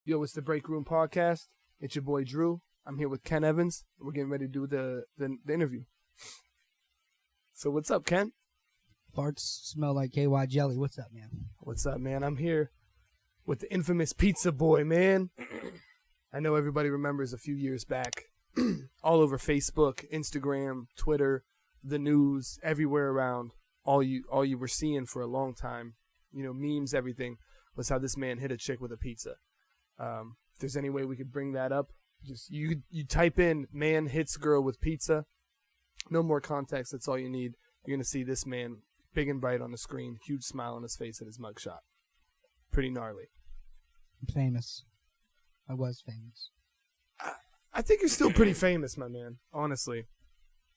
Yo, it's the BreakRoom podcast. It's your boy Drew. I'm here with Ken Evans. We're getting ready to do the interview. So what's up, Ken? Farts smell like KY jelly. What's up, man? What's up, man? I'm here with the infamous Pizza Boy, man. I know everybody remembers a few years back, all over Facebook, Instagram, Twitter, the news, everywhere around. All you were seeing for a long time, memes, everything, was how this man hit a chick with a pizza. If there's any way we could bring that up, just you type in "man hits girl with pizza." No more context. That's all you need. You're gonna see this man big and bright on the screen, huge smile on his face in his mugshot. Pretty gnarly. I'm famous. I was famous. I think you're still pretty famous, my man. Honestly.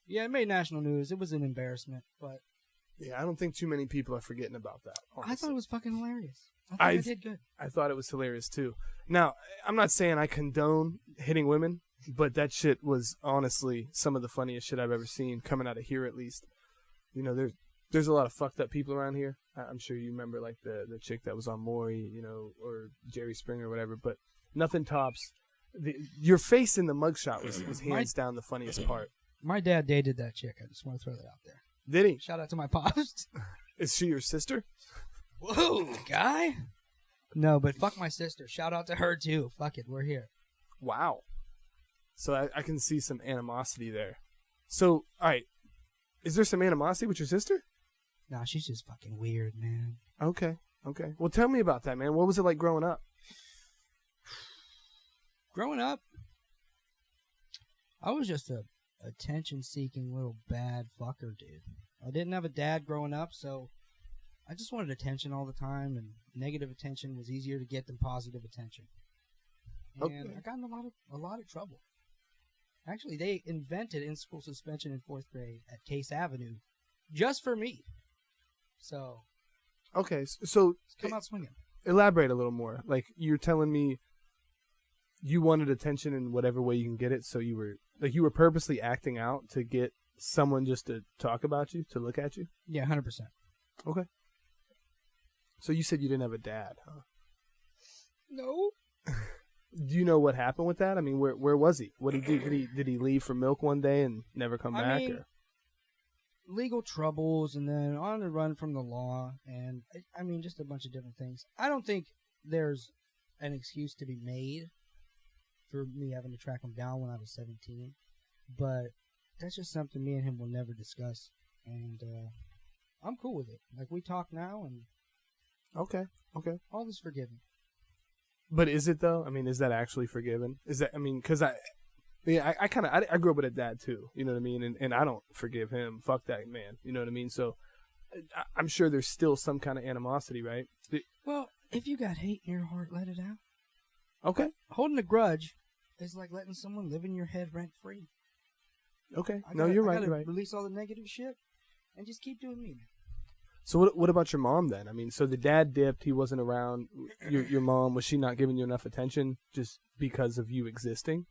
Yeah, it made national news. It was an embarrassment, but yeah, I don't think too many people are forgetting about that. Honestly. I thought it was fucking hilarious. I did good. I thought it was hilarious too. Now, I'm not saying I condone hitting women, but that shit was honestly some of the funniest shit I've ever seen, coming out of here at least. There's a lot of fucked up people around here. I'm sure you remember like the chick that was on Maury, or Jerry Springer or whatever, but nothing tops. Your face in the mugshot was hands down the funniest part. My dad dated that chick. I just want to throw that out there. Did he? Shout out to my pops. Is she your sister? Whoa, guy. No, but fuck my sister. Shout out to her too. Fuck it, we're here. Wow. So I can see some animosity there. So, all right. Is there some animosity with your sister? Nah, she's just fucking weird, man. Okay. Well, tell me about that, man. What was it like growing up? Growing up, I was just a attention-seeking little bad fucker, dude. I didn't have a dad growing up, so I just wanted attention all the time, and negative attention was easier to get than positive attention. And okay. I got in a lot of trouble. Actually, they invented in-school suspension in 4th grade at Case Avenue just for me. So, okay, so come out swinging. Elaborate a little more. Like, you're telling me you wanted attention in whatever way you can get it, so you were purposely acting out to get someone just to talk about you, to look at you? Yeah, 100%. Okay. So you said you didn't have a dad, huh? No. Do you know what happened with that? I mean, where was he? What did he do? Did he leave for milk one day and never come back? Or? Legal troubles, and then on the run from the law, and just a bunch of different things. I don't think there's an excuse to be made for me having to track him down when I was 17, but that's just something me and him will never discuss, and I'm cool with it. Like, we talk now, and okay, all is forgiven. But is it though? I mean, is that actually forgiven? Is that? I mean, because I grew up with a dad too. You know what I mean? And I don't forgive him. Fuck that man. You know what I mean? So I'm sure there's still some kind of animosity, right? Well, if you got hate in your heart, let it out. Okay. Holding a grudge is like letting someone live in your head rent free. Okay. You're right. You're right. Release all the negative shit and just keep doing me. So what about your mom then? I mean, so the dad dipped, he wasn't around. Your mom, was she not giving you enough attention just because of you existing?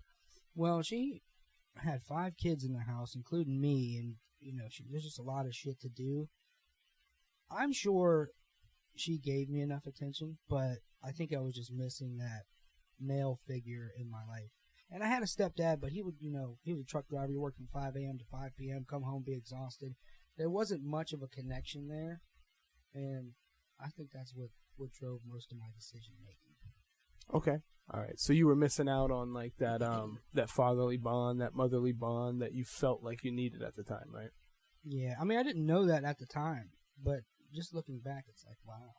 Well, she had 5 kids in the house, including me, and there's just a lot of shit to do. I'm sure she gave me enough attention, but I think I was just missing that male figure in my life. And I had a stepdad, but he was a truck driver. He worked from 5 a.m. to 5 p.m., come home, be exhausted. There wasn't much of a connection there, and I think that's what drove most of my decision making. Okay, all right. So you were missing out on like that that fatherly bond, that motherly bond that you felt like you needed at the time, right? Yeah, I mean, I didn't know that at the time, but just looking back, it's like, wow.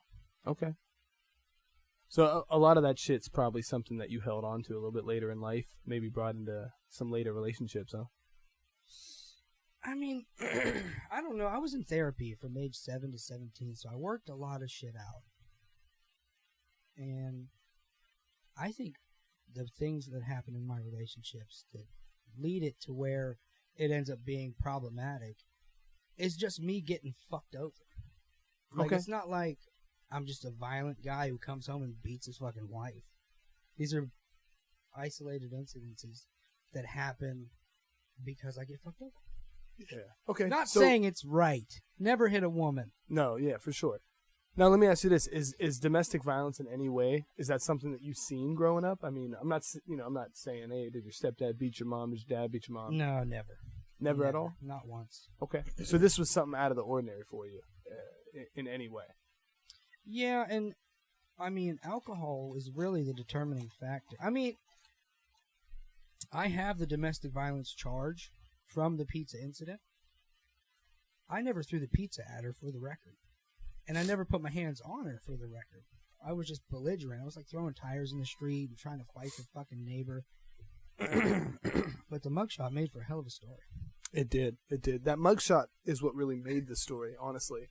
Okay. So a lot of that shit's probably something that you held on to a little bit later in life, maybe brought into some later relationships, huh? I mean, I don't know. I was in therapy from age 7 to 17, so I worked a lot of shit out. And I think the things that happen in my relationships that lead it to where it ends up being problematic is just me getting fucked over. Like, okay. It's not like I'm just a violent guy who comes home and beats his fucking wife. These are isolated incidences that happen because I get fucked over. Yeah. Okay. Not saying it's right. Never hit a woman. No, yeah, for sure. Now, let me ask you this: is domestic violence in any way? Is that something that you've seen growing up? I mean, I'm not saying, hey, did your stepdad beat your mom? Did your dad beat your mom? No, never. Never at all. Not once. Okay, so this was something out of the ordinary for you, in any way. Yeah, and I mean, alcohol is really the determining factor. I mean, I have the domestic violence charge from the pizza incident. I never threw the pizza at her, for the record. And I never put my hands on her, for the record. I was just belligerent. I was like throwing tires in the street and trying to fight the fucking neighbor. But the mugshot made for a hell of a story. It did. That mugshot is what really made the story, honestly.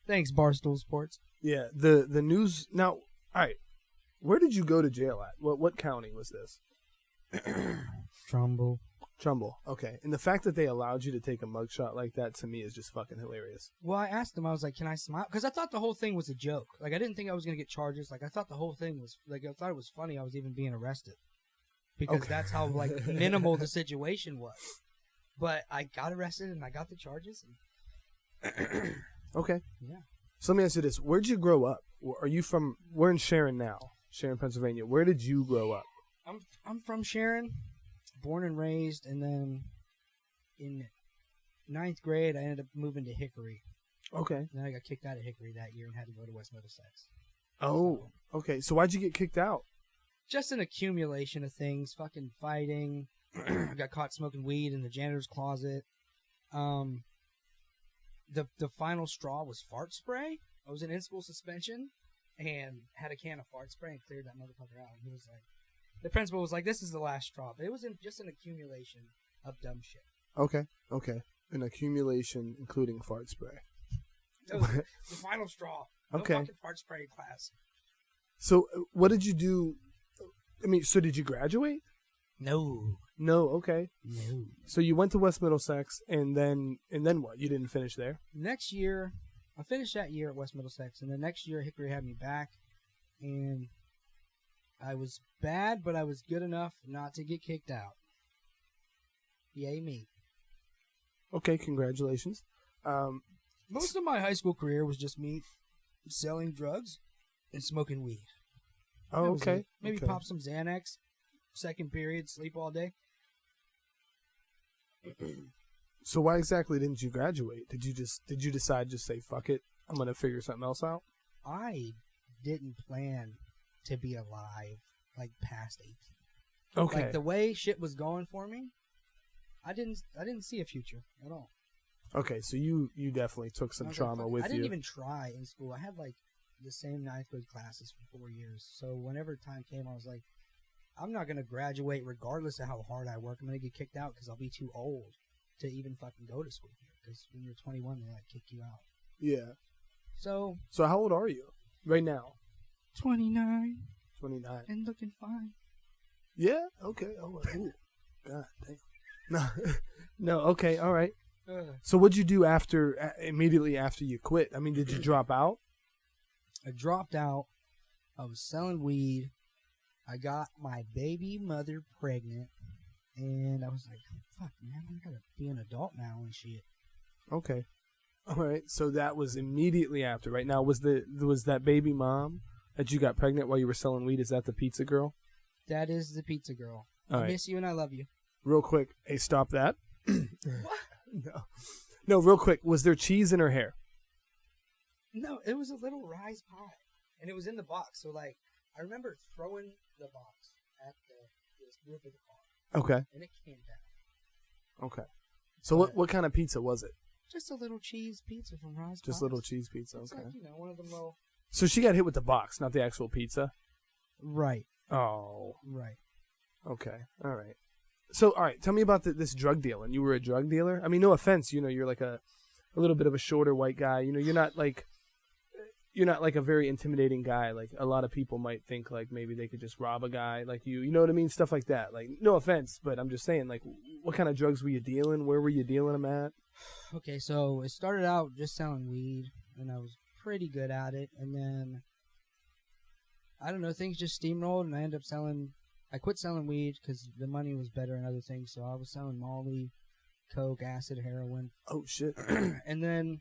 Thanks, Barstool Sports. Yeah, the news. Now, all right, where did you go to jail at? What county was this? Trumbull. Okay. And the fact that they allowed you to take a mugshot like that, to me, is just fucking hilarious. Well, I asked them, I was like, can I smile? Because I thought the whole thing was a joke. Like, I didn't think I was going to get charges. Like, I thought the whole thing was, like, I thought it was funny I was even being arrested. Because that's how, like, minimal the situation was. But I got arrested and I got the charges. And okay. Yeah. So let me ask you this. Where'd you grow up? Are you from, we're in Sharon now, Sharon, Pennsylvania. Where did you grow up? I'm from Sharon, born and raised, and then in 9th grade, I ended up moving to Hickory. Okay. And then I got kicked out of Hickory that year and had to go to West Middlesex. Oh, okay. So why'd you get kicked out? Just an accumulation of things, fucking fighting. I got caught smoking weed in the janitor's closet. The final straw was fart spray. I was in school suspension and had a can of fart spray and cleared that motherfucker out. And he was like, the principal was like, this is the last straw. But it was just an accumulation of dumb shit. Okay. An accumulation, including fart spray. That was the final straw. No fucking fart spray in class. So what did you do? I mean, so did you graduate? No. Okay. No. So you went to West Middlesex, and then what? You didn't finish there? Next year, I finished that year at West Middlesex, and the next year Hickory had me back, and I was bad, but I was good enough not to get kicked out. Yay me. Okay, congratulations. Most of my high school career was just me selling drugs and smoking weed. Oh, okay. Maybe pop some Xanax, second period, sleep all day. So why exactly didn't you graduate? Did you decide just say fuck it, I'm gonna figure something else out? I didn't plan to be alive like past 18. Okay. Like the way shit was going for me, I didn't see a future at all. Okay, so you definitely took some trauma with you. I didn't even try in school. I had like the same 9th grade classes for 4 years. So whenever time came, I was like, I'm not going to graduate regardless of how hard I work. I'm going to get kicked out because I'll be too old to even fucking go to school here. Because when you're 21, they like kick you out. Yeah. So how old are you right now? 29. 29. And looking fine. Yeah? Okay. Oh, ooh. God damn. No, okay, all right. So what'd you do immediately after you quit? I mean, did you drop out? I dropped out. I was selling weed. I got my baby mother pregnant. And I was like, fuck, man, I gotta be an adult now and shit. Okay. All right. So that was immediately after, right? Now, was that baby mom that you got pregnant while you were selling weed, is that the pizza girl? That is the pizza girl. All I right. miss you and I love you. Real quick. Hey, stop that. What? No, real quick. Was there cheese in her hair? No, it was a little rice pie. And it was in the box. So, like, I remember throwing the box at the roof of the car. Okay. And it came down. Okay. So what kind of pizza was it? Just a little cheese pizza from Rise. Just little cheese pizza, It's okay. like, one of them little... So she got hit with the box, not the actual pizza? Right. Oh. Right. Okay. All right. So, all right, tell me about this drug dealing. You were a drug dealer? I mean, no offense, you're like a little bit of a shorter white guy. You're not like a very intimidating guy. Like, a lot of people might think, like, maybe they could just rob a guy like you. You know what I mean? Stuff like that. Like, no offense, but I'm just saying, like, what kind of drugs were you dealing? Where were you dealing them at? Okay, so it started out just selling weed, and I was pretty good at it. And then, I don't know, things just steamrolled, and I quit selling weed because the money was better in other things. So I was selling Molly, coke, acid, heroin. Oh, shit. And then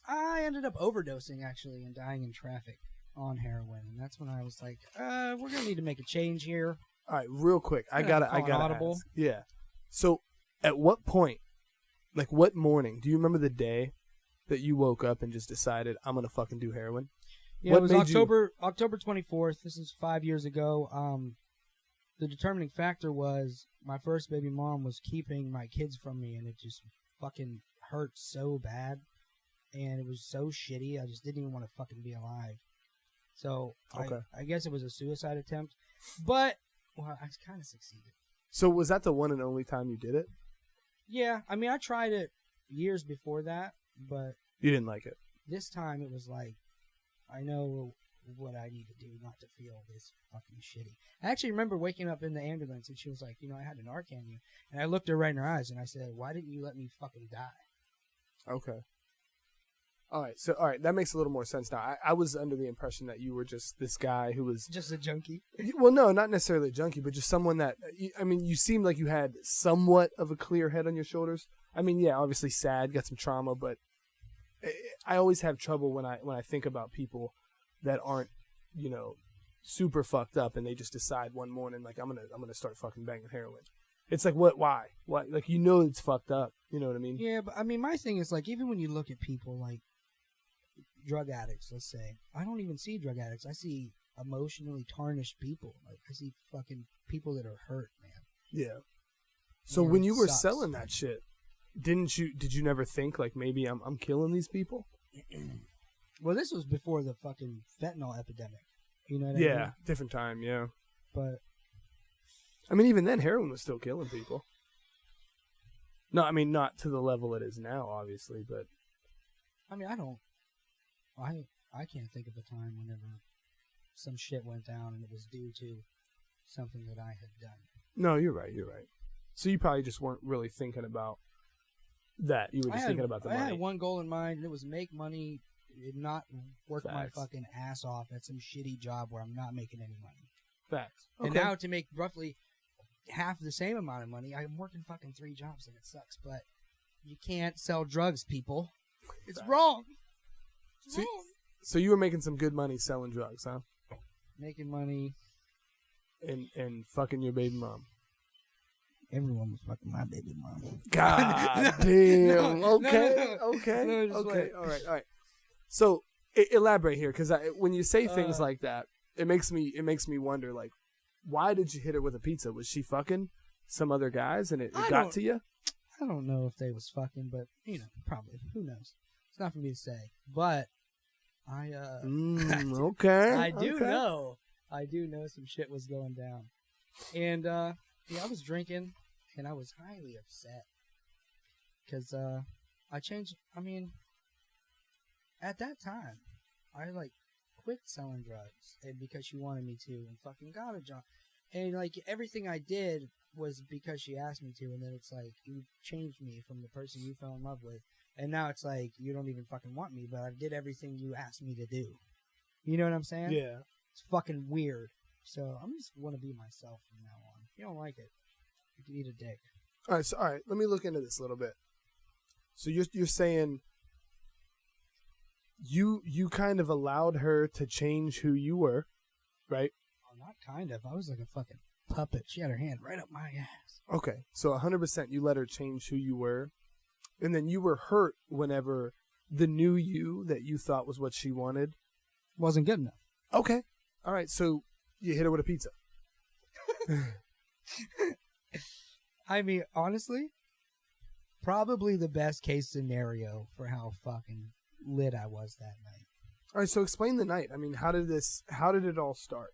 I ended up overdosing, actually, and dying in traffic on heroin. And that's when I was like, we're going to need to make a change here. All right, real quick. I gotta Audible. ask. Yeah. So, at what point, like what morning, do you remember the day that you woke up and just decided, I'm going to fucking do heroin? Yeah, What it was made October 24th. This is 5 years ago. The determining factor was my first baby mom was keeping my kids from me, and it just fucking hurt so bad. And it was so shitty, I just didn't even want to fucking be alive. So, Okay. I guess it was a suicide attempt. But, well, I kind of succeeded. So, was that the one and only time you did it? Yeah, I mean, I tried it years before that, but You didn't like it? this time it was like, I know what I need to do not to feel this fucking shitty. I actually remember waking up in the ambulance and she was like, I had to Narcan you. And I looked her right in her eyes and I said, why didn't you let me fucking die? Okay. All right, that makes a little more sense now. I was under the impression that you were just this guy who was... Just a junkie. Well, no, not necessarily a junkie, but just someone that... I mean, you seemed like you had somewhat of a clear head on your shoulders. I mean, yeah, obviously sad, got some trauma, but I always have trouble when I think about people that aren't, super fucked up and they just decide one morning, like, I'm gonna start fucking banging heroin. It's like, what? Why? What? Like, it's fucked up. You know what I mean? Yeah, but I mean, my thing is, like, even when you look at people like drug addicts, let's say, I don't even see drug addicts. I see emotionally tarnished people. Like, I see fucking people that are hurt, man. Yeah. So Yeah, when it you were sucks. selling that shit, did you never think, like, maybe I'm killing these people? Well, this was before the fucking fentanyl epidemic. You know what I Yeah, mean? different time, yeah. But I mean, even then, heroin was still killing people. No, I mean, not to the level it is now, obviously, but... I mean, I can't think of a time whenever some shit went down and it was due to something that I had done. No, you're right. So you probably just weren't really thinking about that. You were just thinking about the money. I had one goal in mind, and it was make money and not work Facts. my fucking ass off at some shitty job where I'm not making any money. Facts. And Okay. now to make roughly half the same amount of money, I'm working fucking 3 jobs and it sucks, but you can't sell drugs, people. It's Facts. wrong. It's See- wrong. So you were making some good money selling drugs, huh? Making money. And fucking your baby mom. Everyone was fucking my baby mom. God damn. No, Okay. no. Okay. No, just Okay. wait. All right. So elaborate here, because when you say things like that, it makes me wonder, like, why did you hit her with a pizza? Was she fucking some other guys and it got to you? I don't know if they was fucking, but probably. Who knows? It's not for me to say. But I Okay. I do okay. know. I do know some shit was going down. And I was drinking and I was highly upset. Cause I changed at that time I quit selling drugs and because she wanted me to and fucking got a job. And everything I did was because she asked me to, and then it's like you changed me from the person you fell in love with. And now it's like you don't even fucking want me, but I did everything you asked me to do. You know what I'm saying? Yeah. It's fucking weird. So I'm just want to be myself from now on. If you don't like it, you can eat a dick. All right. Let me look into this a little bit. So you're saying you kind of allowed her to change who you were, right? Oh, not kind of. I was like a fucking puppet. She had her hand right up my ass. Okay. So 100% you let her change who you were. And then you were hurt whenever the new you that you thought was what she wanted Wasn't good enough. Okay. All right. So you hit her with a pizza. I mean, honestly, probably the best case scenario for how fucking lit I was that night. All right. So explain the night. I mean, how did it all start?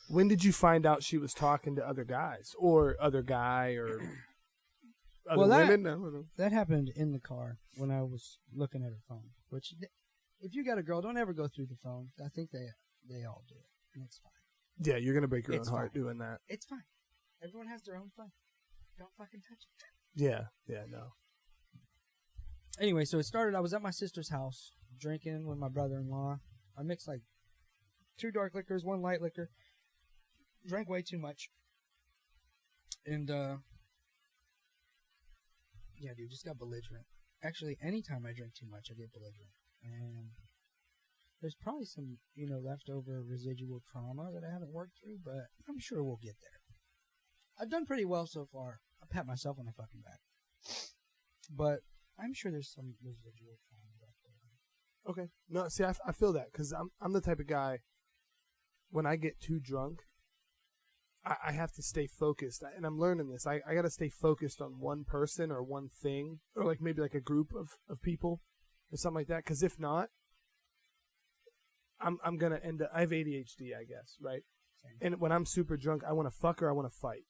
When did you find out she was talking to other guys or other guy or other women? No. That happened in the car when I was looking at her phone. Which, if you got a girl, don't ever go through the phone. I think they all do it, and it's fine. Yeah, you're gonna break your It's own heart fine. doing that. It's fine. Everyone has their own phone. Don't fucking touch it. Yeah, no. Anyway, so it started. I was at my sister's house drinking with my brother-in-law. I mixed 2 dark liquors, 1 light liquor. Drank way too much. And, yeah, dude, just got belligerent. actually, anytime I drink too much, I get belligerent. And there's probably some, leftover residual trauma that I haven't worked through, but I'm sure we'll get there. I've done pretty well so far. I pat myself on the fucking back. But I'm sure there's some residual trauma left there. Okay. No, see, I feel that because I'm the type of guy, when I get too drunk, I have to stay focused. And I'm learning this. I got to stay focused on one person or one thing, or like maybe like a group of people or something like that. Because if not, I'm going to end up, I have ADHD, I guess, right? Same. And when I'm super drunk, I want to fuck or I want to fight.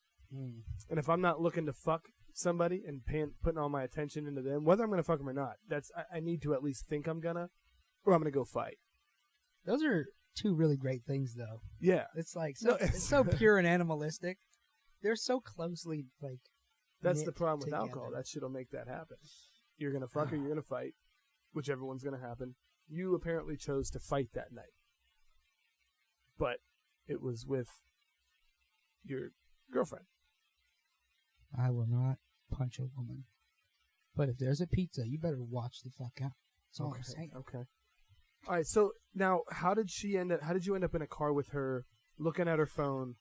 And if I'm not looking to fuck somebody and putting all my attention into them, whether I'm going to fuck them or not, I need to at least think I'm gonna, or I'm going to go fight. Those are two really great things, though. Yeah. It's like, it's so pure and animalistic. They're so closely, like, that's the problem with together. alcohol. That shit'll make that happen. You're going to fuck or you're going to fight, whichever one's going to happen. You apparently chose to fight that night. But it was with your girlfriend. I will not punch a woman. But if there's a pizza, you better watch the fuck out. That's all I'm saying. Okay. All right, so now how did you end up in a car with her, looking at her phone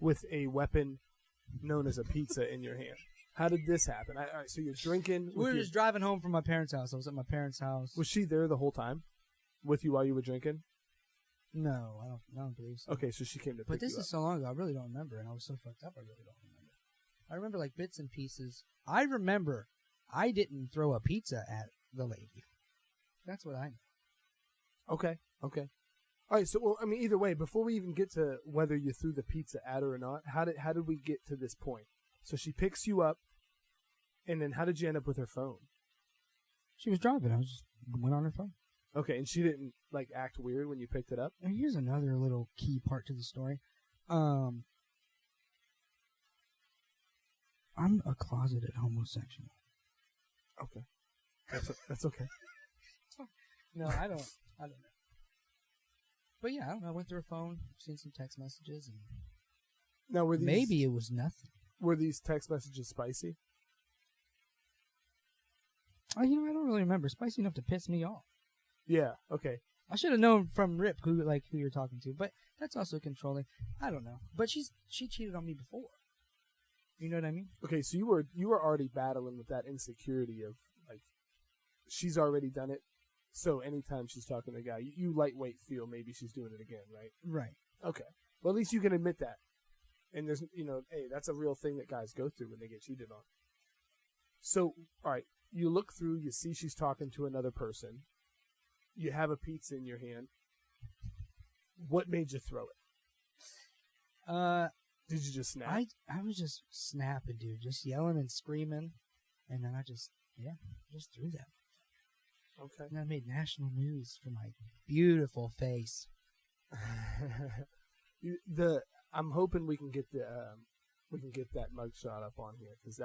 with a weapon known as a pizza in your hand? How did this happen? All right, so you're drinking. We were just driving home from my parents' house. I was at my parents' house. Was she there the whole time with you while you were drinking? No, I don't believe so. Okay, so she came to pick you up. But this is so long ago, I really don't remember, and I was so fucked up, I really don't remember. I remember, like, bits and pieces. I remember I didn't throw a pizza at the lady. That's what I know. Okay. All right, so, well, I mean, either way, before we even get to whether you threw the pizza at her or not, how did we get to this point? So she picks you up, and then how did you end up with her phone? She was driving. I just went on her phone. Okay, and she didn't, like, act weird when you picked it up? And here's another little key part to the story. I'm a closeted homosexual. Okay. That's okay. No, I don't know. But yeah, I don't know. I went through her phone, seen some text messages, and now maybe it was nothing. Were these text messages spicy? I don't really remember. Spicy enough to piss me off. Yeah. Okay. I should have known from Rip who you're talking to, but that's also controlling. I don't know. But she cheated on me before. You know what I mean? Okay, so you were already battling with that insecurity of, like, she's already done it, so anytime she's talking to a guy, you lightweight feel maybe she's doing it again, right? Right. Okay. Well, at least you can admit that. And there's, hey, that's a real thing that guys go through when they get cheated on. So, all right, you look through, you see she's talking to another person, you have a pizza in your hand. What made you throw it? Did you just snap? I was just snapping, dude. Just yelling and screaming. And then I just threw that. Okay. And I made national news for my beautiful face. I'm hoping we can get that mugshot up on here, because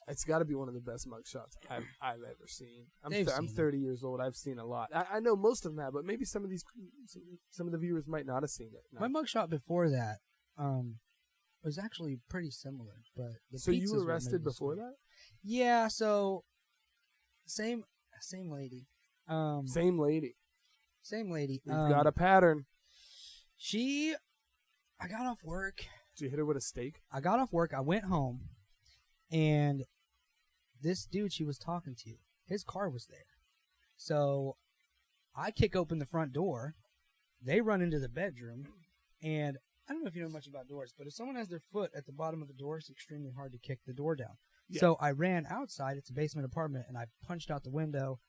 it's got to be one of the best mugshots I've ever seen. I'm 30 years old. I've seen a lot. I know most of them have, but maybe some of the viewers might not have seen it. No. My mugshot before that was actually pretty similar, but so you were arrested before that? Yeah. So same lady. Same lady. We've got a pattern. I got off work. Did you hit her with a steak? I got off work. I went home, and this dude she was talking to, his car was there. So I kick open the front door. They run into the bedroom, and I don't know if you know much about doors, but if someone has their foot at the bottom of the door, it's extremely hard to kick the door down. Yeah. So I ran outside. It's a basement apartment, and I punched out the window,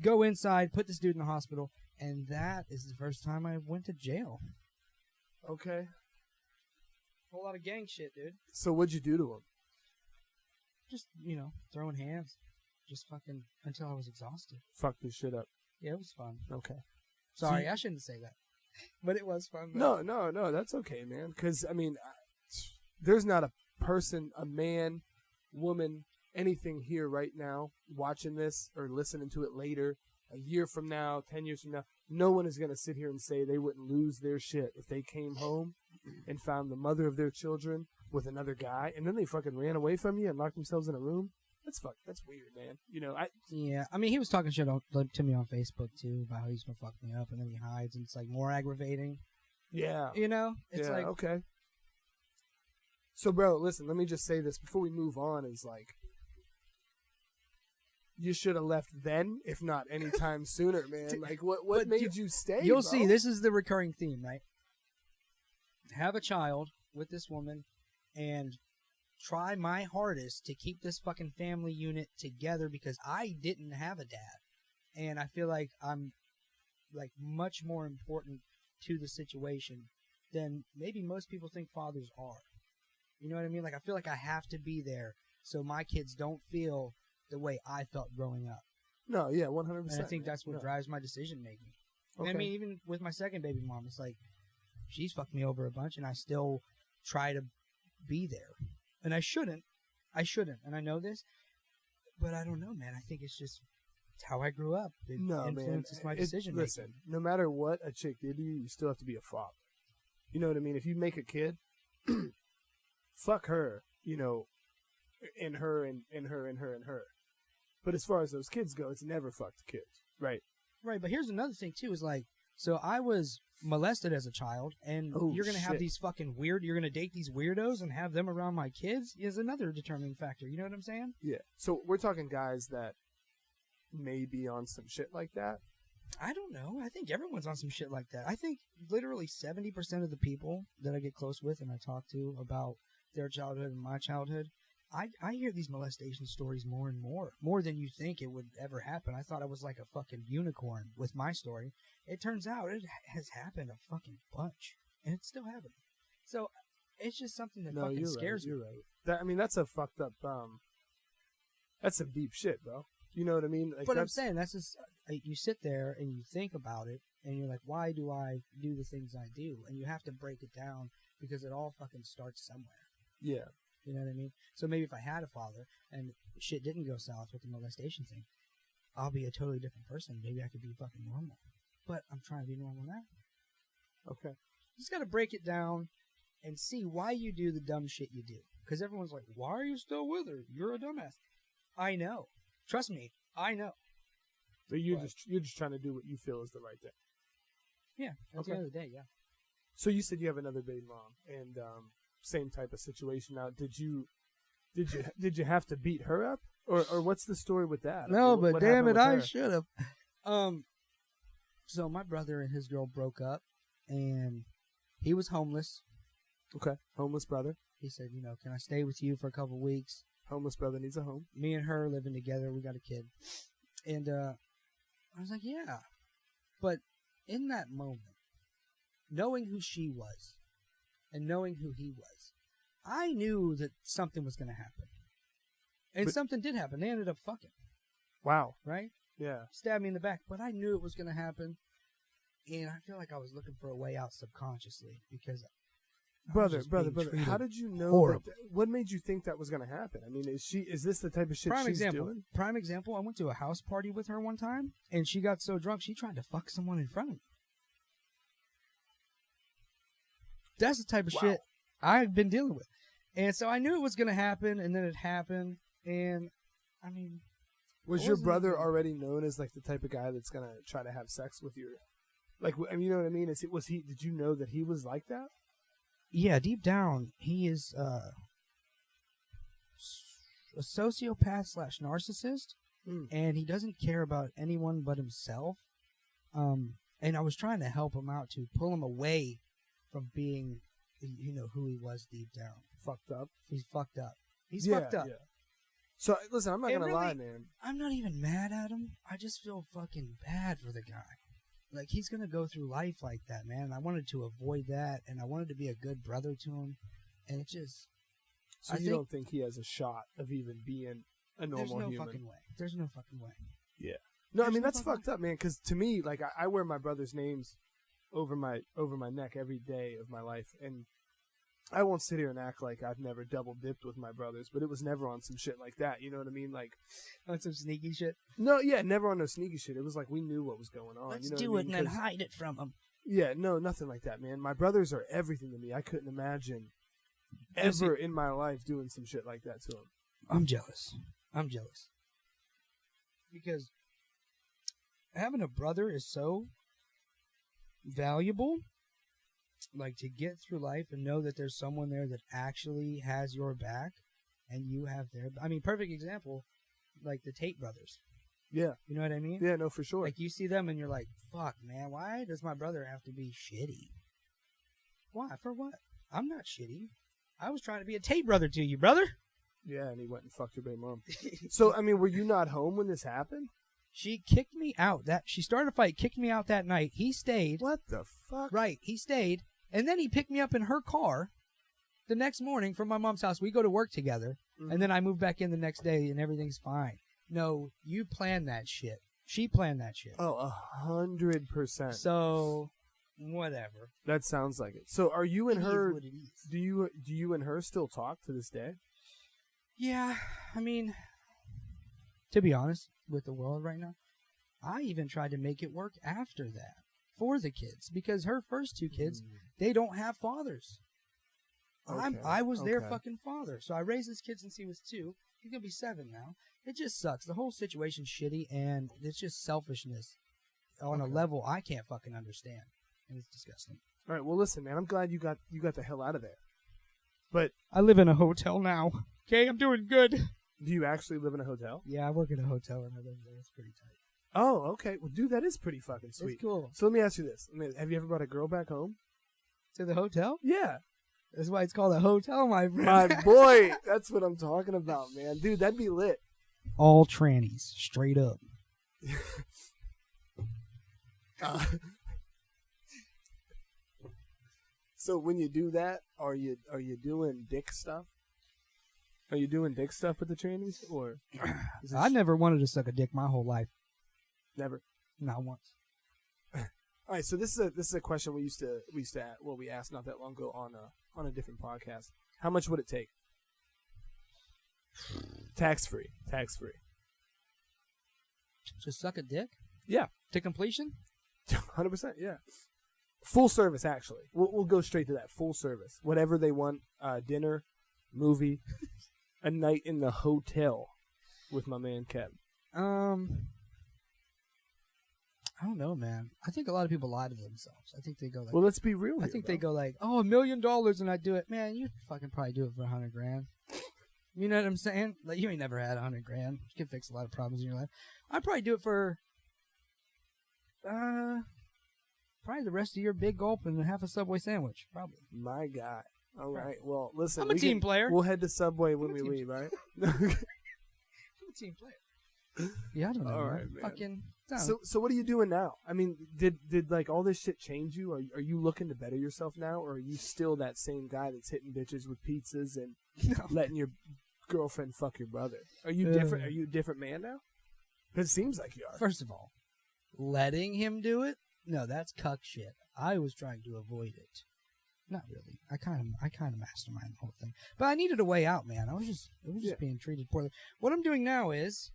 go inside, put this dude in the hospital, and that is the first time I went to jail. Okay. Whole lot of gang shit, dude. So what'd you do to him? Just, throwing hands. Just fucking until I was exhausted. Fuck this shit up. Yeah, it was fun. Okay. Sorry, I shouldn't say that. But it was fun. No, that's okay, man. Because, I mean, there's not a person, a man, woman, anything here right now watching this or listening to it later, a year from now, 10 years from now. No one is going to sit here and say they wouldn't lose their shit if they came home and found the mother of their children with another guy, and then they fucking ran away from you and locked themselves in a room. That's weird, man. Yeah, I mean, he was talking shit to me on Facebook too about how he's gonna fuck me up, and then he hides, and it's like more aggravating. Yeah. It's yeah, like okay. So, bro, listen, let me just say this before we move on is like, you should have left then, if not any time sooner, man. Like, what made you stay, You'll bro? see, this is the recurring theme, right? Have a child with this woman and try my hardest to keep this fucking family unit together because I didn't have a dad. And I feel like I'm like much more important to the situation than maybe most people think fathers are. You know what I mean? Like, I feel like I have to be there so my kids don't feel the way I felt growing up. No, yeah, 100%. And I think that's what drives my decision making. Okay. I mean, even with my second baby mom, it's like she's fucked me over a bunch, and I still try to be there. And I shouldn't, and I know this, but I don't know, man. I think it's just how I grew up. It influences my decision making. Listen, no matter what a chick did to you, you still have to be a father. You know what I mean? If you make a kid, fuck her, and her and her and her and her. But as far as those kids go, it's never fuck the kids, right? Right, but here's another thing too: is like, so I was molested as a child, and you're gonna have these fucking you're gonna date these weirdos and have them around my kids is another determining factor. You know what I'm saying? Yeah. So we're talking guys that may be on some shit like that. I don't know. I think everyone's on some shit like that. I think literally 70% of the people that I get close with and I talk to about their childhood and my childhood, I hear these molestation stories more and more than you think it would ever happen. I thought I was like a fucking unicorn with my story. It turns out it has happened a fucking bunch, and it's still happening. So it's just something that fucking scares me. You're right. That's a fucked up. That's some deep shit, bro. You know what I mean? Like, but I'm saying that's just you sit there and you think about it, and you're like, why do I do the things I do? And you have to break it down because it all fucking starts somewhere. Yeah. You know what I mean? So maybe if I had a father and shit didn't go south with the molestation thing, I'll be a totally different person. Maybe I could be fucking normal. But I'm trying to be normal now. Okay. You just got to break it down and see why you do the dumb shit you do. Because everyone's like, why are you still with her? You're a dumbass. I know. Trust me, I know. But you're just trying to do what you feel is the right thing. Yeah. At the end of the day, yeah. So you said you have another baby mom, and same type of situation. Now, did you have to beat her up, or what's the story with that? No, but damn it, I should have. So my brother and his girl broke up, and he was homeless. Okay, homeless brother. He said, can I stay with you for a couple weeks? Homeless brother needs a home. Me and her living together. We got a kid, and I was like, yeah. But in that moment, knowing who she was and knowing who he was, I knew that something was going to happen. And something did happen. They ended up fucking. Wow. Right? Yeah. Stabbed me in the back. But I knew it was going to happen. And I feel like I was looking for a way out subconsciously because... Brother, how did you know what made you think that was going to happen? I mean, is this the type of shit she's doing? Prime example, I went to a house party with her one time, and she got so drunk, she tried to fuck someone in front of me. That's the type of shit I've been dealing with. And so I knew it was going to happen, and then it happened, and, I mean... Was your brother already known as, like, the type of guy that's going to try to have sex with your... Like, I mean, you know what I mean? Did you know that he was like that? Yeah, deep down, he is a sociopath/narcissist, and he doesn't care about anyone but himself. And I was trying to help him out to pull him away from being, who he was deep down. Fucked up. He's fucked up. He's fucked up. Yeah. So, listen, I'm not going to lie, man. I'm not even mad at him. I just feel fucking bad for the guy. Like, he's going to go through life like that, man. I wanted to avoid that, and I wanted to be a good brother to him. And it just... So you don't think he has a shot of even being a normal human? There's no fucking way. Yeah. No, I mean, that's fucked up, man, because to me, like, I wear my brother's names over my neck every day of my life, and I won't sit here and act like I've never double-dipped with my brothers, but it was never on some shit like that, you know what I mean? Like... On some sneaky shit? No, yeah, never on no sneaky shit. It was like we knew what was going on. Let's do it and then hide it from them. Yeah, no, nothing like that, man. My brothers are everything to me. I couldn't imagine ever in my life doing some shit like that to them. I'm jealous. I'm jealous. Because having a brother is so valuable. Like, to get through life and know that there's someone there that actually has your back and you have their... I mean, perfect example, like the Tate brothers. Yeah. You know what I mean? Yeah, no, for sure. Like, you see them and you're like, fuck, man, why does my brother have to be shitty? Why? For what? I'm not shitty. I was trying to be a Tate brother to you, brother. Yeah, and he went and fucked your baby mom. So, I mean, were you not home when this happened? She kicked me out. She started a fight, kicked me out that night. He stayed. What the fuck? Right, he stayed. And then he picked me up in her car the next morning from my mom's house. We go to work together. And then I move back in the next day and everything's fine. No, you planned that shit. She planned that shit. Oh, 100%. So, whatever. That sounds like it. So, are you and It is her? what it is. Do you and her still talk to this day? Yeah, I mean, to be honest with the world right now, I even tried to make it work after that for the kids because her first two kids, they don't have fathers. Okay. I was their fucking father. So I raised his kids since he was 2. He's going to be 7 now. It just sucks. The whole situation's shitty, and it's just selfishness on a level I can't fucking understand. And it's disgusting. All right. Well, listen, man. I'm glad you got the hell out of there. But I live in a hotel now. Okay, I'm doing good. do you actually live in a hotel? Yeah, I work at a hotel and I live there. It's pretty tight. Oh, okay. Well, dude, that is pretty fucking sweet. It's cool. So let me ask you this: have you ever brought a girl back home? To the hotel? Yeah. That's why it's called a hotel, my friend. My boy, that's what I'm talking about, man. Dude, that'd be lit. All trannies, straight up. So when you do that, are you doing dick stuff? Are you doing dick stuff with the trannies, or? I never wanted to suck a dick my whole life. Never. Not once. All right, so this is a question we asked not that long ago on a different podcast. How much would it take? Tax free. Just suck a dick? Yeah. To completion? 100%. Yeah. Full service, actually. We'll go straight to that. Full service. Whatever they want. Dinner, movie, a night in the hotel with my man Kev. I don't know, man. I think a lot of people lie to themselves. I think they go like, well, let's be real. I think they go like, oh, $1 million and I do it. Man, you fucking probably do it for $100,000. You know what I'm saying? Like, you ain't never had $100,000. You can fix a lot of problems in your life. I'd probably do it for, probably the rest of your big gulp and half a Subway sandwich. Probably. My God. All right. Well, listen. I'm a team player. We'll head to Subway when we leave, right? I'm a team player. Yeah, I don't know. All man. right, man. Fucking. So what are you doing now? I mean, did like all this shit change you? Are you looking to better yourself now, or are you still that same guy that's hitting bitches with pizzas and letting your girlfriend fuck your brother? Are you different? Are you a different man now? Because it seems like you are. First of all, letting him do it? No, that's cuck shit. I was trying to avoid it. Not really. I kind of mastermind the whole thing, but I needed a way out, man. It was just being treated poorly. What I'm doing now is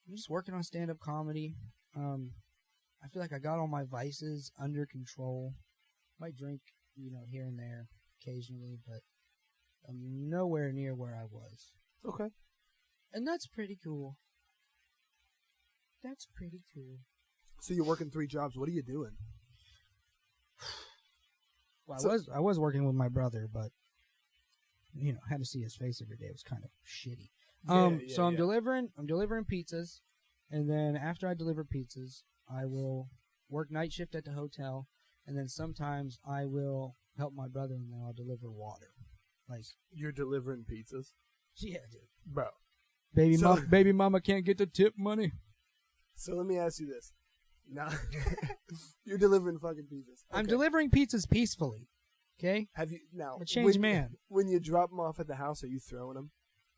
I'm just working on stand-up comedy. I feel like I got all my vices under control. Might drink, here and there occasionally, but I'm nowhere near where I was. Okay. And that's pretty cool. That's pretty cool. So you're working 3 jobs. What are you doing? Well, I was working with my brother, but had to see his face every day. It was kind of shitty. So I'm delivering pizzas, and then after I deliver pizzas, I will work night shift at the hotel, and then sometimes I will help my brother, and then I'll deliver water. Like, you're delivering pizzas? Yeah, dude. Bro. Baby mama can't get the tip money. So let me ask you this. Nah. You're delivering fucking pizzas. Okay. I'm delivering pizzas peacefully. Okay? Have you now? I'm a changed man. When you drop them off at the house, are you throwing them?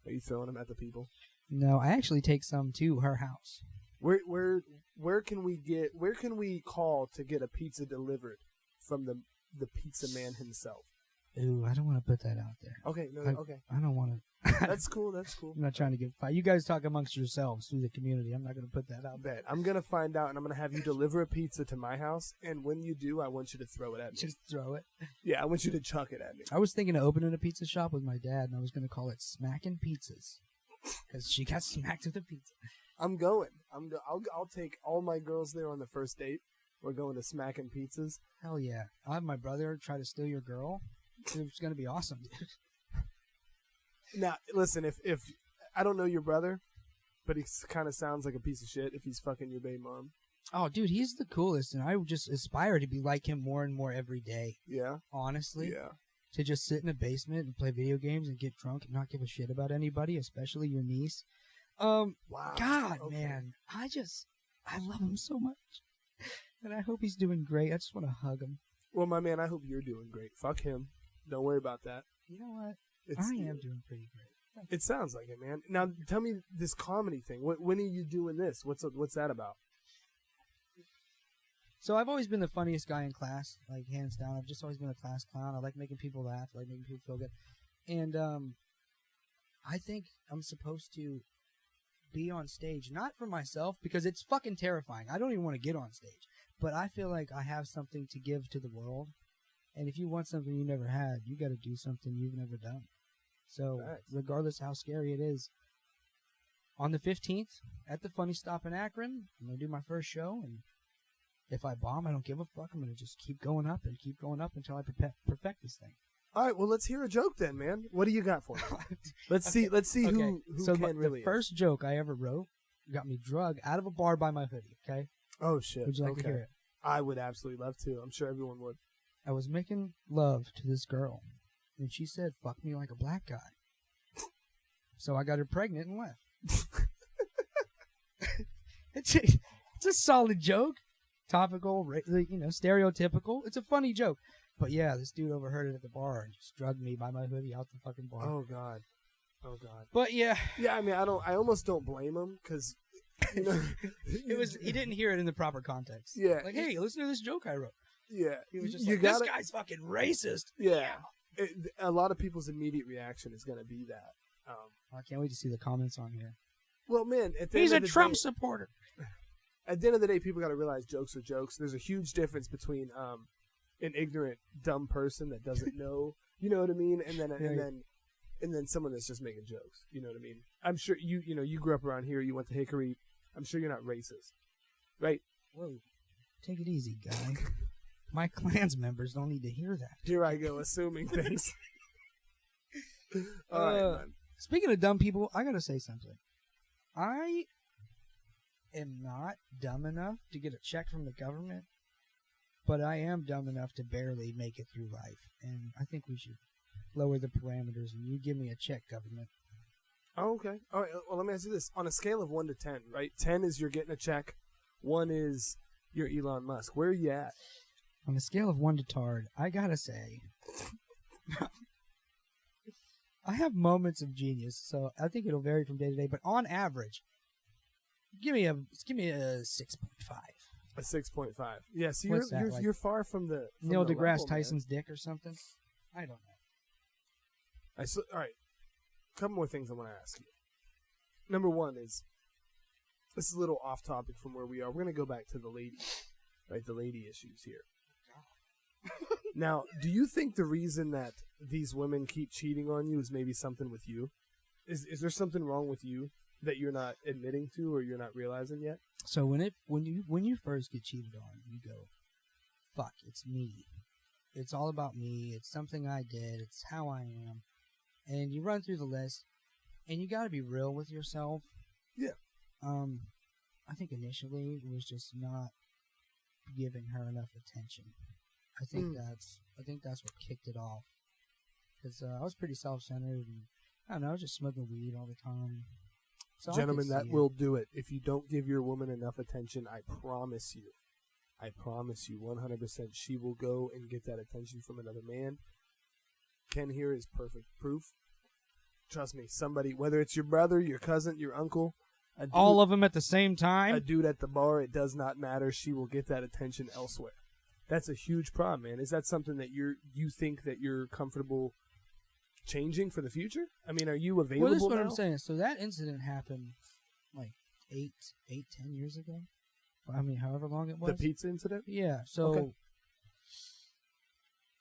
Are you throwing them at the people? No, I actually take some to her house. Where can we call to get a pizza delivered from the pizza man himself? Ooh, I don't want to put that out there. Okay, no, okay. I don't want to. That's cool. That's cool. I'm not trying to get fired. You guys talk amongst yourselves through the community. I'm not going to put that out there. I'm going to find out, and I'm going to have you deliver a pizza to my house, and when you do, I want you to throw it at me. Just throw it? Yeah, I want you to chuck it at me. I was thinking of opening a pizza shop with my dad, and I was going to call it Smackin' Pizzas. because she got smacked with a pizza. I'm going. I'll take all my girls there on the first date. We're going to smacking pizzas. Hell yeah! I'll have my brother try to steal your girl. It's gonna be awesome, dude. Now, listen, if I don't know your brother, but he kind of sounds like a piece of shit if he's fucking your baby mom. Oh, dude, he's the coolest, and I would just aspire to be like him more and more every day. Yeah. Honestly. Yeah. To just sit in a basement and play video games and get drunk and not give a shit about anybody, especially your niece. Wow. God, Okay. man. I love him so much. And I hope he's doing great. I just want to hug him. Well, my man, I hope you're doing great. Fuck him. Don't worry about that. You know what? I am doing pretty great. It sounds like it, man. Now, tell me this comedy thing. When are you doing this? What's that about? So I've always been the funniest guy in class, like hands down. I've just always been a class clown. I like making people laugh. I like making people feel good. And I think I'm supposed to be on stage, not for myself, because it's fucking terrifying. I don't even want to get on stage. But I feel like I have something to give to the world. And if you want something you never had, you got to do something you've never done. So regardless how scary it is, on the 15th at the Funny Stop in Akron, I'm going to do my first show. And if I bomb, I don't give a fuck. I'm going to just keep going up until I perfect this thing. All right, well, let's hear a joke then, man. What do you got for me? Let's see who so can really. The first joke I ever wrote got me drugged out of a bar by my hoodie, okay? Oh, shit. Would you like to hear it? I would absolutely love to. I'm sure everyone would. I was making love to this girl, and she said, fuck me like a black guy. So I got her pregnant and left. It's a solid joke. Topical, stereotypical. It's a funny joke. But yeah, this dude overheard it at the bar and just drugged me by my hoodie out the fucking bar. Oh, God. But yeah. Yeah, I mean, I almost don't blame him, because, you know. He didn't hear it in the proper context. Yeah. Like, hey, listen to this joke I wrote. Yeah. He was just this guy's fucking racist. Yeah. A lot of people's immediate reaction is going to be that. I can't wait to see the comments on here. Well, man, he's a Trump supporter. At the end of the day, people got to realize jokes are jokes. There's a huge difference between an ignorant, dumb person that doesn't know, you know what I mean, and then someone that's just making jokes. You know what I mean? I'm sure you grew up around here. You went to Hickory. I'm sure you're not racist, right? Whoa, take it easy, guy. My Klans members don't need to hear that. Here I go, assuming things. All right, man. Speaking of dumb people, I gotta say something. I am not dumb enough to get a check from the government, but I am dumb enough to barely make it through life. And I think we should lower the parameters and you give me a check, government. Oh, okay. All right. Well, let me ask you this. On a scale of 1 to 10, right? 10 is you're getting a check. 1 is you're Elon Musk. Where are you at? On a scale of 1 to tard, I gotta say, I have moments of genius, so I think it'll vary from day to day. But on average, give me a 6.5. A 6.5. Yeah. So What's that, like you're far from the Neil the deGrasse level, Tyson's dick or something. I don't know. All right. A couple more things I want to ask you. Number one is, this is a little off topic from where we are. We're gonna go back to the ladies, right? The lady issues here. Now, do you think the reason that these women keep cheating on you is maybe something with you? Is there something wrong with you that you're not admitting to or you're not realizing yet? So when you first get cheated on, you go, fuck, it's me. It's all about me. It's something I did. It's how I am. And you run through the list, and you got to be real with yourself. Yeah. I think initially it was just not giving her enough attention. I think that's what kicked it off. Because I was pretty self-centered, and I don't know, I was just smoking weed all the time. So gentlemen, that will do it. If you don't give your woman enough attention, I promise you 100% she will go and get that attention from another man. Ken here is perfect proof. Trust me, somebody, whether it's your brother, your cousin, your uncle, all of them at the same time, a dude at the bar, it does not matter. She will get that attention elsewhere. That's a huge problem, man. Is that something that you think that you're comfortable changing for the future? I mean, are you available now? Well, this is what I'm saying. So that incident happened like 10 years ago. I mean, however long it was. The pizza incident? Yeah. So okay.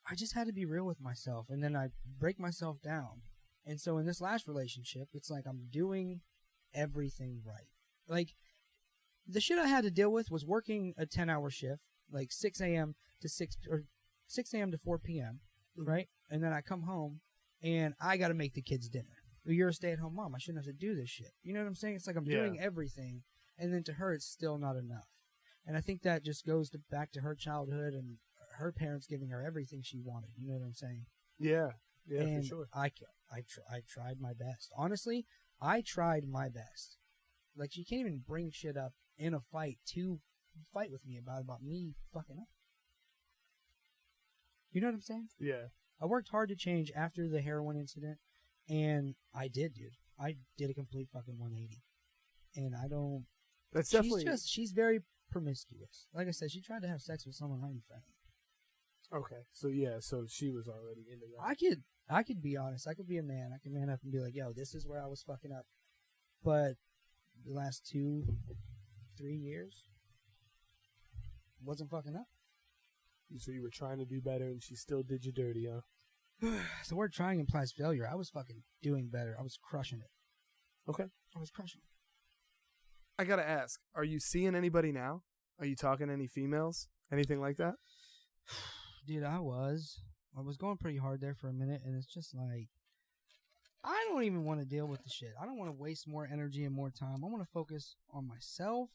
I just had to be real with myself, and then I break myself down. And so in this last relationship, it's like I'm doing everything right. Like, the shit I had to deal with was working a 10-hour shift, like 6 a.m. to 6 a.m. to 4 p.m., right? And then I come home, and I got to make the kids dinner. You're a stay-at-home mom. I shouldn't have to do this shit. You know what I'm saying? It's like I'm doing everything, and then to her, it's still not enough. And I think that just goes back to her childhood and her parents giving her everything she wanted. You know what I'm saying? Yeah, and for sure. I tried my best. Honestly, I tried my best. Like, she can't even bring shit up in a fight to fight with me about me fucking up. You know what I'm saying? Yeah. I worked hard to change after the heroin incident, and I did, dude. I did a complete fucking 180. And I don't... That's definitely... She's very promiscuous. Like I said, she tried to have sex with someone right in front of me. Okay. So she was already into that. I could be honest. I could be a man. I could man up and be like, yo, this is where I was fucking up. But the last 2-3 years, wasn't fucking up. So you were trying to do better, and she still did you dirty, huh? The word trying implies failure. I was fucking doing better. I was crushing it. Okay. I was crushing it. I gotta ask, are you seeing anybody now? Are you talking to any females? Anything like that? Dude, I was going pretty hard there for a minute, and it's just like, I don't even want to deal with the shit. I don't want to waste more energy and more time. I want to focus on myself.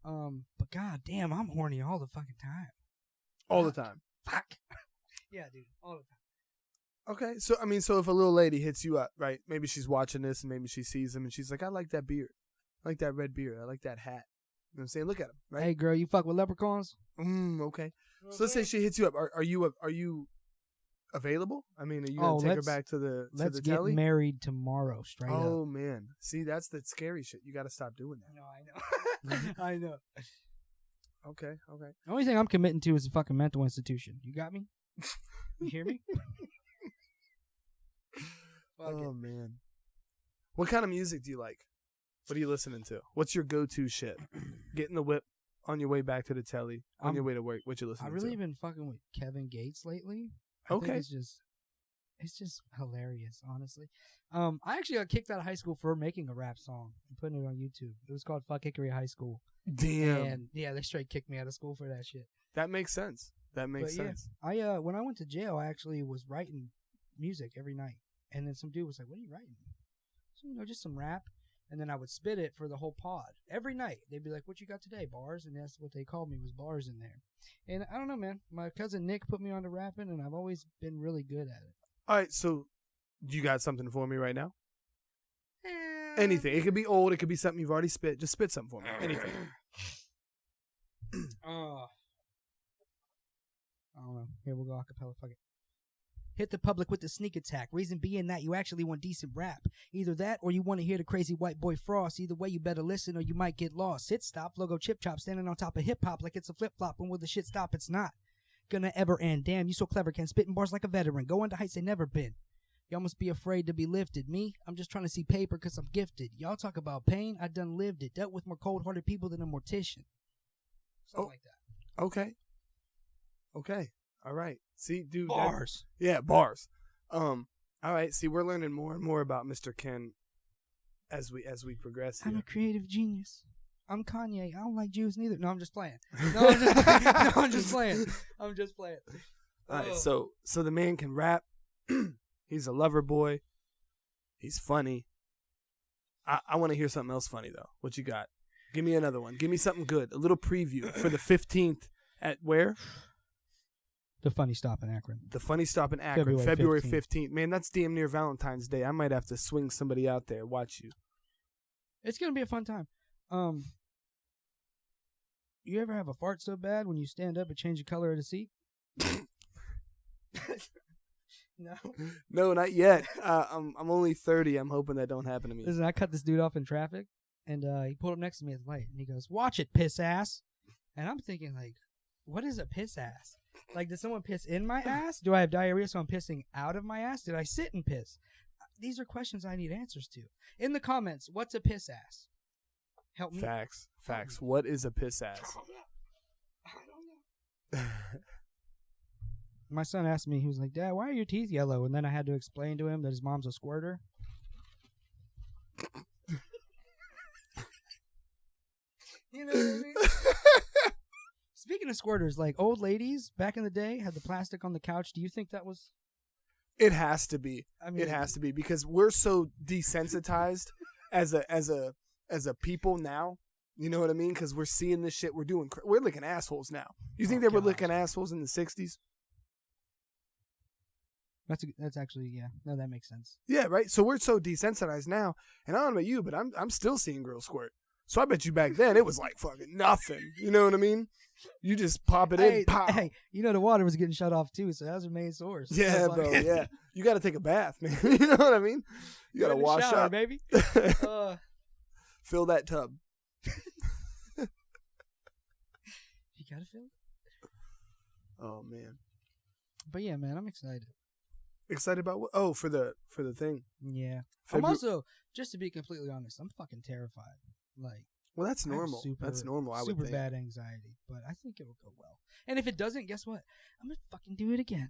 But god damn, I'm horny all the fucking time. All the time. Fuck. Yeah, dude, all the time. Okay, so if a little lady hits you up, right? Maybe she's watching this and maybe she sees him and she's like, I like that beard. I like that red beard. I like that hat. You know what I'm saying? Look at him, right? Hey, girl, you fuck with leprechauns? Okay. So let's say she hits you up. Are you available? I mean, are you going to take her back to the Let's telly? get married tomorrow, straight up. Oh, man. See, that's the scary shit. You got to stop doing that. No, I know. I know. Okay. The only thing I'm committing to is a fucking mental institution. You got me? You hear me? Oh, man. What kind of music do you like? What are you listening to? What's your go-to shit? Get in the whip on your way back to the telly, on your way to work. What you listening to? I've really been fucking with Kevin Gates lately. I think it's just hilarious, honestly. I actually got kicked out of high school for making a rap song and putting it on YouTube. It was called Fuck Hickory High School. Damn. And yeah, they straight kicked me out of school for that shit. That makes sense. Sense. I when I went to jail, I actually was writing music every night. And then some dude was like, what are you writing? So, just some rap. And then I would spit it for the whole pod. Every night. They'd be like, what you got today? Bars? And that's what they called me, was bars in there. And I don't know, man. My cousin Nick put me on to rapping, and I've always been really good at it. All right, so you got something for me right now? Anything. It could be old. It could be something you've already spit. Just spit something for me. Anything. I don't know. Here, we'll go acapella. Fuck it. Hit the public with the sneak attack. Reason being that you actually want decent rap. Either that or you want to hear the crazy white boy Frost. Either way, you better listen or you might get lost. Hit stop, logo chip chop, standing on top of hip hop like it's a flip flop. And will the shit stop? It's not gonna ever end. Damn, you so clever, can spit in bars like a veteran. Go into heights they never been. Y'all must be afraid to be lifted. Me, I'm just trying to see paper cause I'm gifted. Y'all talk about pain, I done lived it. Dealt with more cold-hearted people than a mortician. Something like that. Okay. All right. See, dude. Bars. Bars. All right. See, we're learning more and more about Mr. Ken as we progress here. I'm a creative genius. I'm Kanye. I don't like Jews neither. No, I'm just playing. I'm just playing. All right. So the man can rap. He's a lover boy. He's funny. I want to hear something else funny though. What you got? Give me another one. Give me something good. A little preview for the 15th at where? The Funny Stop in Akron. The Funny Stop in Akron, February 15th. Man, that's damn near Valentine's Day. I might have to swing somebody out there, watch you. It's going to be a fun time. You ever have a fart so bad when you stand up and change the color of the seat? No? No, not yet. I'm only 30. I'm hoping that don't happen to me. Listen, I cut this dude off in traffic, and he pulled up next to me at the light, and he goes, watch it, piss ass. And I'm thinking, like, what is a piss ass? Like, did someone piss in my ass? Do I have diarrhea so I'm pissing out of my ass? Did I sit and piss? These are questions I need answers to. In the comments, what's a piss ass? Help me. Facts. What is a piss ass? I don't know. My son asked me, he was like, Dad, why are your teeth yellow? And then I had to explain to him that his mom's a squirter. You know what I mean? Speaking of squirters, like old ladies back in the day had the plastic on the couch. Do you think that was... It has to be. I mean, it has to be because we're so desensitized as a people now. You know what I mean? Because we're seeing this shit. We're licking assholes now. You think they were licking assholes in the 60s? That's actually, yeah. No, that makes sense. Yeah, right? So we're so desensitized now. And I don't know about you, but I'm still seeing girls squirt. So I bet you back then it was like fucking nothing. You know what I mean? You just pop it in, pop. Hey, you know the water was getting shut off too, so that was your main source. Yeah, like, bro, yeah. You got to take a bath, man. You know what I mean? You got to wash shower, up. baby. Fill that tub. You got to fill it? Oh, man. But yeah, man, I'm excited. Excited about what? Oh, for the thing. Yeah. I'm also, just to be completely honest, I'm fucking terrified. Like, well, that's normal. That's normal. I would think. Super bad anxiety, but I think it will go well. And if it doesn't, guess what? I'm gonna fucking do it again.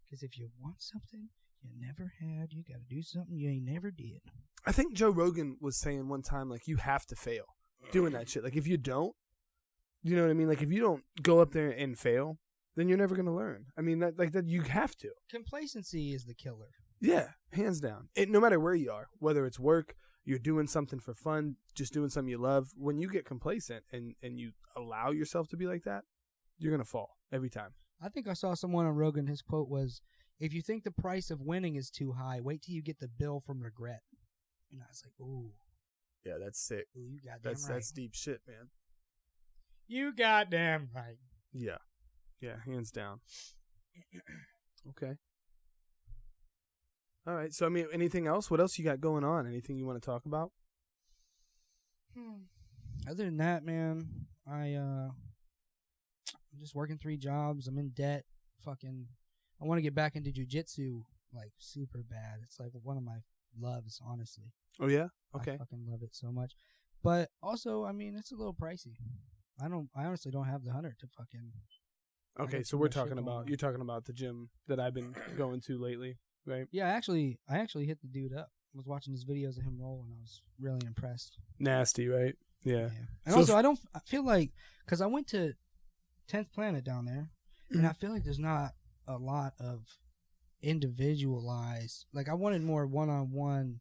Because if you want something you never had, you gotta do something you ain't never did. I think Joe Rogan was saying one time, like, you have to fail doing that shit. Like, if you don't, you know what I mean? Like, if you don't go up there and fail, then you're never gonna learn. I mean, that you have to. Complacency is the killer. Yeah, hands down. No matter where you are, whether it's work, you're doing something for fun, just doing something you love, when you get complacent and you allow yourself to be like that, you're going to fall every time. I think I saw someone on Rogan, his quote was, if you think the price of winning is too high, wait till you get the bill from regret. And I was like, ooh. Yeah, that's sick. Ooh, you goddamn right. That's deep shit, man. You goddamn right. Yeah. Yeah, hands down. Okay. All right. So, I mean, anything else? What else you got going on? Anything you want to talk about? Other than that, man, I'm just working 3 jobs. I'm in debt. I want to get back into jiu-jitsu, like, super bad. It's like one of my loves, honestly. Oh, yeah? Okay. I fucking love it so much. But also, I mean, it's a little pricey. I honestly don't have the 100 to fucking... Okay, so you're talking about the gym that I've been going to lately. Right. Yeah, I actually hit the dude up. I was watching his videos of him roll, and I was really impressed. Nasty, right? Yeah. And so also, I feel like, because I went to 10th Planet down there, and I feel like there's not a lot of individualized, like I wanted more one-on-one.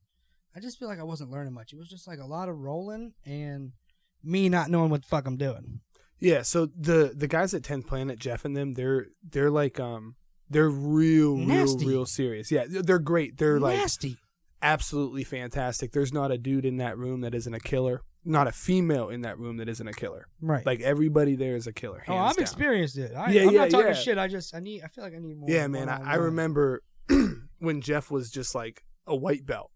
I just feel like I wasn't learning much. It was just like a lot of rolling and me not knowing what the fuck I'm doing. Yeah, so the guys at 10th Planet, Jeff and them, they're like they're real serious. Yeah, they're great. They're nasty. Like absolutely fantastic. There's not a dude in that room that isn't a killer. Not a female in that room that isn't a killer. Right. Like everybody there is a killer. Hands down. Experienced it. I'm not talking shit. I feel like I need more. Yeah, man. I remember when Jeff was just like a white belt,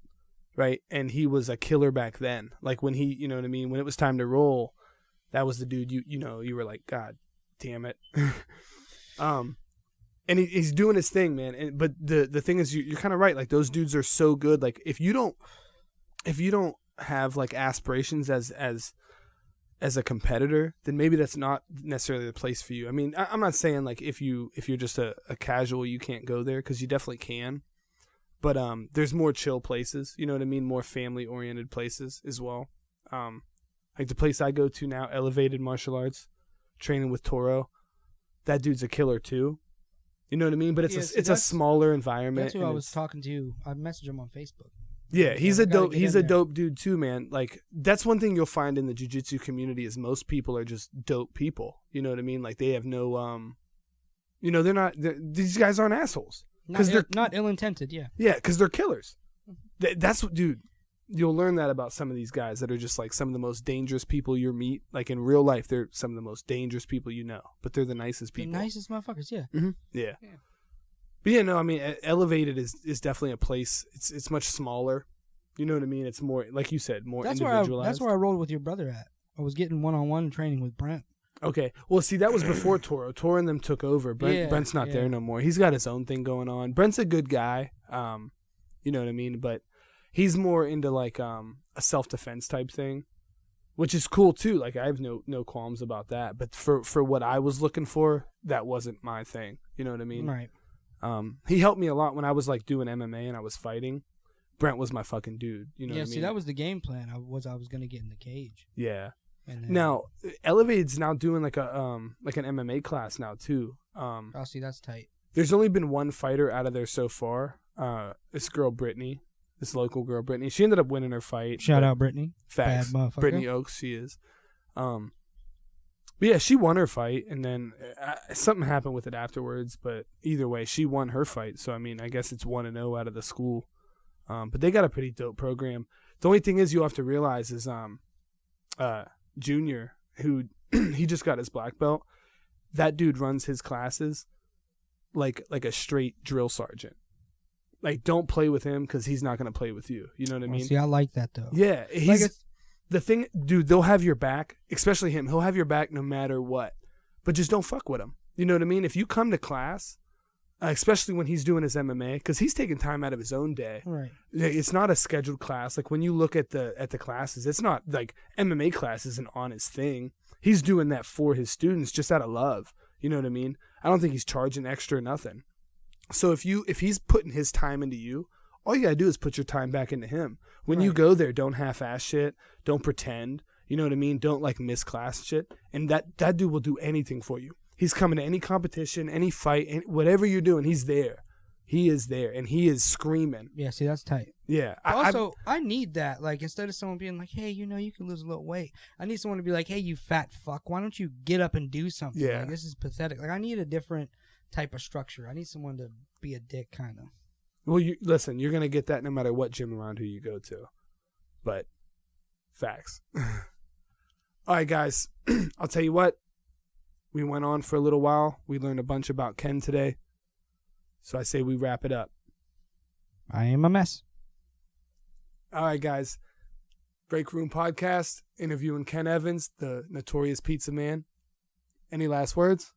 right? And he was a killer back then. Like when he, you know what I mean? When it was time to roll, that was the dude you were like, God damn it. And he's doing his thing, man. But the thing is, you're kind of right. Like those dudes are so good. Like if you don't have like aspirations as a competitor, then maybe that's not necessarily the place for you. I mean, I'm not saying like if you're just a casual, you can't go there, because you definitely can. But there's more chill places. You know what I mean? More family oriented places as well. Like the place I go to now, Elevated Martial Arts, training with Toro. That dude's a killer too. You know what I mean? But it's a smaller environment. That's who I was talking to. I messaged him on Facebook. Yeah, he's a dope dude too, man. Like that's one thing you'll find in the jiu-jitsu community is most people are just dope people. You know what I mean? Like they have no these guys aren't assholes. Because they're not ill-intended, yeah. Yeah, because they're killers. That's what, dude. You'll learn that about some of these guys that are just like some of the most dangerous people you meet. Like in real life, they're some of the most dangerous people you know, but they're the nicest people. The nicest motherfuckers, yeah. Mm-hmm. Yeah. But yeah, no, I mean, Elevated is definitely a place. It's much smaller. You know what I mean? It's more, like you said, more individualized. That's where I rolled with your brother at. I was getting one-on-one training with Brent. Okay. Well, see, that was before Toro. Toro and them took over. Brent's not there no more. He's got his own thing going on. Brent's a good guy. You know what I mean? But he's more into like a self-defense type thing, which is cool too. Like I have no qualms about that. But for what I was looking for, that wasn't my thing. You know what I mean? Right. He helped me a lot when I was like doing MMA and I was fighting. Brent was my fucking dude. You know what I mean? See, that was the game plan. I was gonna get in the cage. Yeah. And then, Now, Elevated's now doing like an MMA class now too. see, that's tight. There's only been one fighter out of there so far. This girl Brittany, this local girl Brittany. She ended up winning her fight. Shout out Brittany. Facts. Bad motherfucker. Brittany Oaks, she is. But yeah, she won her fight, and then something happened with it afterwards. But either way, she won her fight. So I mean, I guess it's 1-0 out of the school. But they got a pretty dope program. The only thing is, you have to realize is Junior, who he just got his black belt. That dude runs his classes like a straight drill sergeant. Like, don't play with him because he's not going to play with you. You know what I mean? See, I like that though. Yeah, he's the thing, dude. They'll have your back, especially him. He'll have your back no matter what. But just don't fuck with him. You know what I mean? If you come to class, especially when he's doing his MMA, because he's taking time out of his own day. Right. It's not a scheduled class. Like when you look at the classes, it's not like MMA class isn't on his thing. He's doing that for his students just out of love. You know what I mean? I don't think he's charging extra or nothing. So if he's putting his time into you, all you gotta do is put your time back into him. When you go there, don't half-ass shit. Don't pretend. You know what I mean? Don't like miss class shit. And that dude will do anything for you. He's coming to any competition, any fight, whatever you're doing, he's there. He is there, and he is screaming. Yeah, see, that's tight. Yeah. I need that. Like, instead of someone being like, hey, you can lose a little weight, I need someone to be like, hey, you fat fuck, why don't you get up and do something? Yeah. Like, this is pathetic. Like, I need a different type of structure. I need someone to be a dick, kind of. Well, listen, you're going to get that no matter what gym around who you go to. But, facts. All right, guys. I'll tell you what. We went on for a little while. We learned a bunch about Ken today. So I say we wrap it up. I am a mess. All right, guys. BreakRoom Podcast, interviewing Ken Evans, the notorious pizza man. Any last words?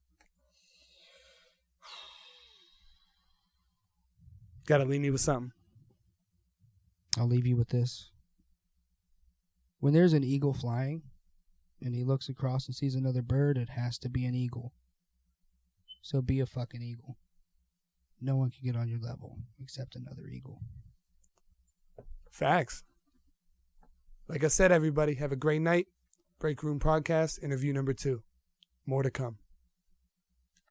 Got to leave me with something. I'll leave you with this. When there's an eagle flying, and he looks across and sees another bird, it has to be an eagle. So be a fucking eagle. No one can get on your level except another eagle. Facts. Like I said, everybody, have a great night. BreakRoom Podcast, interview number 2. More to come.